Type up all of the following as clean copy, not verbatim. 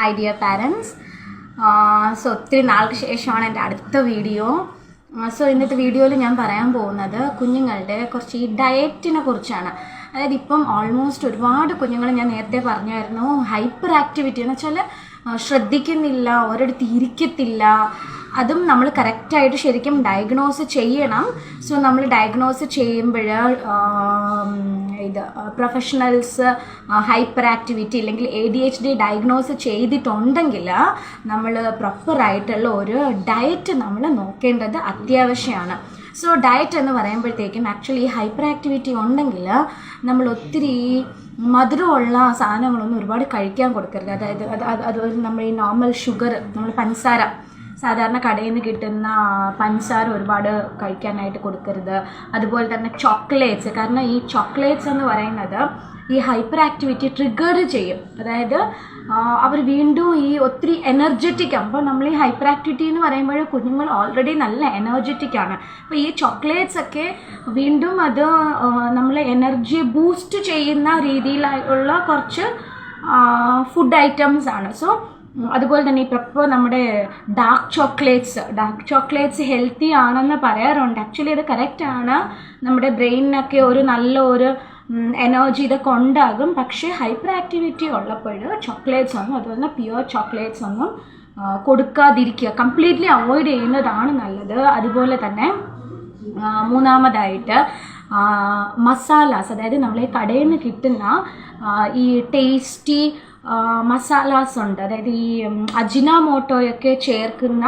Hi dear parents. So ഒത്തിരി നാൾക്ക് ശേഷമാണ് എൻ്റെ അടുത്ത വീഡിയോ. സോ ഇന്നത്തെ വീഡിയോയിൽ ഞാൻ പറയാൻ പോകുന്നത് കുഞ്ഞുങ്ങളുടെ കുറച്ച് ഈ ഡയറ്റിനെ കുറിച്ചാണ്. അതായത് ഇപ്പം ഓൾമോസ്റ്റ് ഒരുപാട് കുഞ്ഞുങ്ങൾ ഞാൻ നേരത്തെ പറഞ്ഞായിരുന്നു ഹൈപ്പർ ആക്ടിവിറ്റി എന്ന് വെച്ചാൽ ശ്രദ്ധിക്കുന്നില്ല, ഒരിടത്ത് ഇരിക്കത്തില്ല. അതും നമ്മൾ കറക്റ്റായിട്ട് ശരിക്കും ഡയഗ്നോസ് ചെയ്യണം. സോ നമ്മൾ ഡയഗ്നോസ് ചെയ്യുമ്പോൾ ഇത് പ്രൊഫഷണൽസ് ഹൈപ്പർ ആക്ടിവിറ്റി അല്ലെങ്കിൽ ADHD ഡയഗ്നോസ് ചെയ്തിട്ടുണ്ടെങ്കിൽ നമ്മൾ പ്രോപ്പറായിട്ടുള്ള ഒരു ഡയറ്റ് നമ്മൾ നോക്കേണ്ടത് അത്യാവശ്യമാണ്. സോ ഡയറ്റ് എന്ന് പറയുമ്പോഴത്തേക്കും ആക്ച്വലി ഹൈപ്പർ ആക്ടിവിറ്റി ഉണ്ടെങ്കിൽ നമ്മൾ ഒത്തിരി മധുരമുള്ള സാധനങ്ങളൊന്നും ഒരുപാട് കഴിക്കാൻ കൊടുക്കരുത്. അതായത് അതുപോലെ നമ്മൾ ഈ നോർമൽ ഷുഗർ, നമ്മൾ പഞ്ചസാര, സാധാരണ കടയിൽ നിന്ന് കിട്ടുന്ന പഞ്ചസാര ഒരുപാട് കഴിക്കാനായിട്ട് കൊടുക്കരുത്. അതുപോലെ തന്നെ ചോക്ലേറ്റ്സ്, കാരണം ഈ ചോക്ലേറ്റ്സ് എന്ന് പറയുന്നത് ഈ ഹൈപ്പർ ആക്ടിവിറ്റി ട്രിഗർ ചെയ്യും. അതായത് അവർ വീണ്ടും ഈ ഒത്തിരി എനർജറ്റിക് ആകും. അപ്പോൾ നമ്മൾ ഈ ഹൈപ്പർ ആക്ടിവിറ്റി എന്ന് പറയുമ്പോൾ കുഞ്ഞുങ്ങൾ ഓൾറെഡി നല്ല എനർജറ്റിക് ആണ്. അപ്പോൾ ഈ ചോക്ലേറ്റ്സ് ഒക്കെ വീണ്ടും അത് നമ്മളെ എനർജി ബൂസ്റ്റ് ചെയ്യുന്ന രീതിയിലുള്ള കുറച്ച് ഫുഡ് ഐറ്റംസ് ആണ്. സോ അതുപോലെ തന്നെ ഇപ്പോൾ നമ്മുടെ ഡാർക്ക് ചോക്ലേറ്റ്സ് ഹെൽത്തി ആണെന്ന് പറയാറുണ്ട്. ആക്ച്വലി അത് കറക്റ്റാണ്. നമ്മുടെ ബ്രെയിനിനൊക്കെ ഒരു നല്ല ഒരു എനർജി ഇതൊക്കെ ഉണ്ടാകും. പക്ഷേ ഹൈപ്പർ ആക്ടിവിറ്റി ഉള്ളപ്പോൾ ചോക്ലേറ്റ്സ് ഒന്നും, അതുപോലെ തന്നെ പ്യുവർ ചോക്ലേറ്റ്സ് ഒന്നും കൊടുക്കാതിരിക്കുക, കംപ്ലീറ്റ്ലി അവോയ്ഡ് ചെയ്യുന്നതാണ് നല്ലത്. അതുപോലെ തന്നെ മൂന്നാമതായിട്ട് മസാലാസ്, അതായത് നമ്മൾ ഈ കടയിൽ നിന്ന് കിട്ടുന്ന ഈ ടേസ്റ്റി മസാലാസ് ഉണ്ട്. അതായത് ഈ അജിനാമോട്ടോയൊക്കെ ചേർക്കുന്ന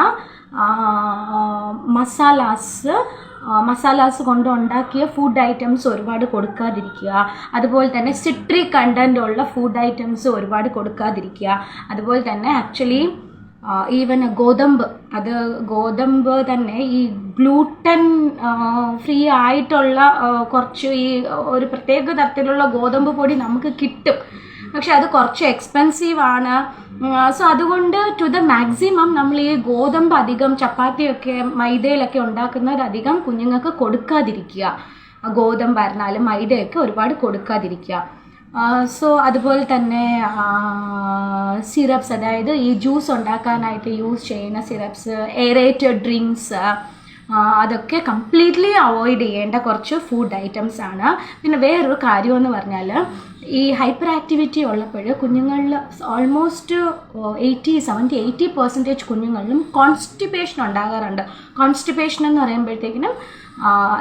മസാലാസ് കൊണ്ട് ഉണ്ടാക്കിയ ഫുഡ് ഐറ്റംസ് ഒരുപാട് കൊടുക്കാതിരിക്കുക. അതുപോലെ തന്നെ സിട്രിക് കണ്ടൻ്റ് ഉള്ള ഫുഡ് ഐറ്റംസ് ഒരുപാട് കൊടുക്കാതിരിക്കുക. അതുപോലെ തന്നെ ആക്ച്വലി ഈവൻ ഗോതമ്പ് തന്നെ ഈ ഗ്ലൂട്ടൻ ഫ്രീ ആയിട്ടുള്ള കുറച്ച് ഈ ഒരു പ്രത്യേക തരത്തിലുള്ള ഗോതമ്പ് പൊടി നമുക്ക് കിട്ടും. പക്ഷെ അത് കുറച്ച് എക്സ്പെൻസീവ് ആണ്. സോ അതുകൊണ്ട് ടു ദ മാക്സിമം നമ്മൾ ഈ ഗോതമ്പ് അധികം, ചപ്പാത്തിയൊക്കെ മൈദയിലൊക്കെ ഉണ്ടാക്കുന്നത് അധികം കുഞ്ഞുങ്ങൾക്ക് കൊടുക്കാതിരിക്കുക. ഗോതമ്പായിരുന്നാലും മൈദയൊക്കെ ഒരുപാട് കൊടുക്കാതിരിക്കുക. സോ അതുപോലെ തന്നെ സിറപ്സ്, അതായത് ഈ ജ്യൂസ് ഉണ്ടാക്കാനായിട്ട് യൂസ് ചെയ്യുന്ന സിറപ്സ്, എയറേറ്റഡ് ഡ്രിങ്ക്സ്, അതൊക്കെ കംപ്ലീറ്റ്ലി അവോയ്ഡ് ചെയ്യേണ്ട കുറച്ച് ഫുഡ് ഐറ്റംസ് ആണ്. പിന്നെ വേറൊരു കാര്യമെന്ന് പറഞ്ഞാൽ ഈ ഹൈപ്പർ ആക്ടിവിറ്റി ഉള്ളപ്പോൾ കുഞ്ഞുങ്ങളിൽ ഓൾമോസ്റ്റ് 70-80% കുഞ്ഞുങ്ങളിലും കോൺസ്റ്റിപ്പേഷൻ ഉണ്ടാകാറുണ്ട്. കോൺസ്റ്റിപ്പേഷൻ എന്ന് പറയുമ്പോഴത്തേക്കിനും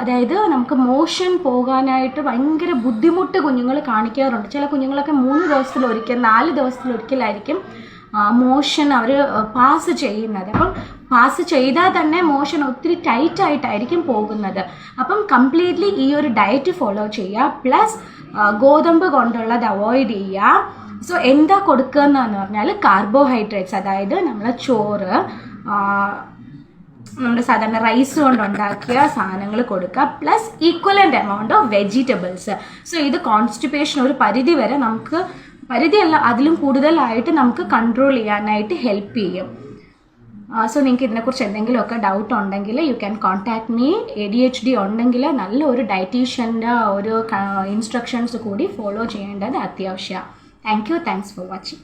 അതായത് നമുക്ക് മോഷൻ പോകാനായിട്ട് ഭയങ്കര ബുദ്ധിമുട്ട് കുഞ്ഞുങ്ങൾ കാണിക്കാറുണ്ട്. ചില കുഞ്ഞുങ്ങളൊക്കെ 3 ദിവസത്തിലൊരിക്കൽ 4 ദിവസത്തിലൊരിക്കലായിരിക്കും മോഷൻ അവർ പാസ് ചെയ്യുന്നത്. അപ്പം പാസ് ചെയ്താൽ തന്നെ മോഷൻ ഒത്തിരി ടൈറ്റായിട്ടായിരിക്കും പോകുന്നത്. അപ്പം കംപ്ലീറ്റ്ലി ഈ ഒരു ഡയറ്റ് ഫോളോ ചെയ്യുക. പ്ലസ് ഗോതമ്പ് കൊണ്ടുള്ളത് അവോയ്ഡ് ചെയ്യുക. സോ എന്താ കൊടുക്കുക എന്ന് പറഞ്ഞാൽ കാർബോഹൈഡ്രേറ്റ്സ്, അതായത് നമ്മളെ ചോറ്, നമ്മുടെ സാധാരണ റൈസ് കൊണ്ടുണ്ടാക്കിയ സാധനങ്ങൾ കൊടുക്കുക. Plus equivalent amount of vegetables. So ഇത് കോൺസ്റ്റിപ്പേഷൻ ഒരു പരിധി വരെ നമുക്ക്, പരിധിയല്ല അതിലും കൂടുതലായിട്ട് നമുക്ക് കൺട്രോൾ ചെയ്യാനായിട്ട് ഹെൽപ്പ് ചെയ്യും. സോ നിങ്ങൾക്ക് ഇതിനെക്കുറിച്ച് എന്തെങ്കിലുമൊക്കെ ഡൗട്ട് ഉണ്ടെങ്കിൽ you can contact me. ADHD ഉണ്ടെങ്കിൽ നല്ല ഒരു ഡയറ്റീഷ്യൻ്റെ ഒരു ഇൻസ്ട്രക്ഷൻസ് കൂടി ഫോളോ ചെയ്യേണ്ടത് അത്യാവശ്യമാണ്. Thanks for watching.